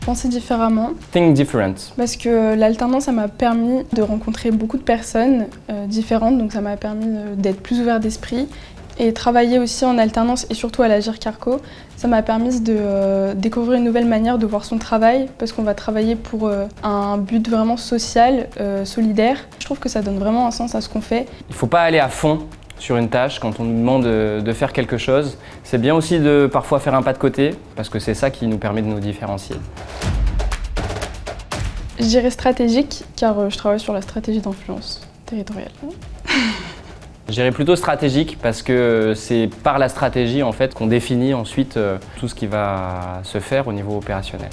Penser différemment. Think different. Parce que l'alternance, ça m'a permis de rencontrer beaucoup de personnes différentes, donc ça m'a permis d'être plus ouvert d'esprit. Et travailler aussi en alternance et surtout à l'Agir Carco, ça m'a permis de découvrir une nouvelle manière de voir son travail parce qu'on va travailler pour un but vraiment social, solidaire. Je trouve que ça donne vraiment un sens à ce qu'on fait. Il ne faut pas aller à fond sur une tâche quand on nous demande de faire quelque chose. C'est bien aussi de parfois faire un pas de côté parce que c'est ça qui nous permet de nous différencier. Je dirais stratégique car je travaille sur la stratégie d'influence territoriale. Je dirais plutôt stratégique parce que c'est par la stratégie en fait qu'on définit ensuite tout ce qui va se faire au niveau opérationnel.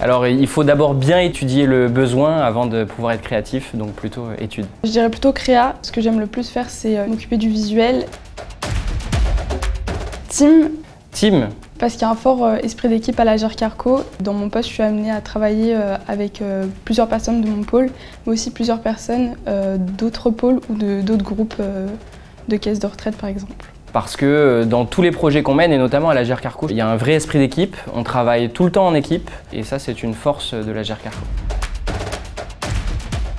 Alors il faut d'abord bien étudier le besoin avant de pouvoir être créatif, donc plutôt étude. Je dirais plutôt créa. Ce que j'aime le plus faire, c'est m'occuper du visuel. Team. Team. Parce qu'il y a un fort esprit d'équipe à l'Agir Carco. Dans mon poste, je suis amenée à travailler avec plusieurs personnes de mon pôle, mais aussi plusieurs personnes d'autres pôles ou d'autres groupes de caisses de retraite par exemple. Parce que dans tous les projets qu'on mène, et notamment à l'Agir Carco, il y a un vrai esprit d'équipe, on travaille tout le temps en équipe, et ça c'est une force de l'Agir Carco.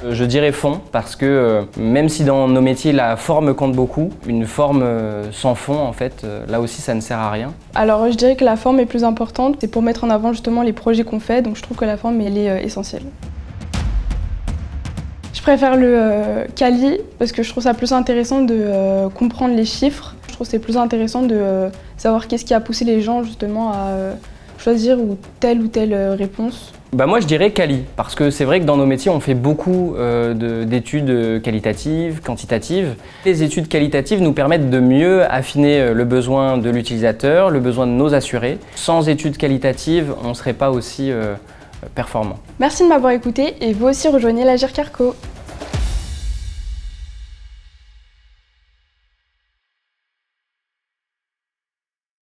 Je dirais fond, parce que même si dans nos métiers la forme compte beaucoup, une forme sans fond, en fait, là aussi ça ne sert à rien. Alors je dirais que la forme est plus importante, c'est pour mettre en avant justement les projets qu'on fait, donc je trouve que la forme elle est essentielle. Je préfère le quali, parce que je trouve ça plus intéressant de comprendre les chiffres. Je trouve que c'est plus intéressant de savoir qu'est-ce qui a poussé les gens justement à choisir telle ou telle réponse. Bah moi je dirais quali, parce que c'est vrai que dans nos métiers on fait beaucoup d'études qualitatives, quantitatives. Les études qualitatives nous permettent de mieux affiner le besoin de l'utilisateur, le besoin de nos assurés. Sans études qualitatives, on ne serait pas aussi performant. Merci de m'avoir écouté et vous aussi rejoignez l'Agir Carco.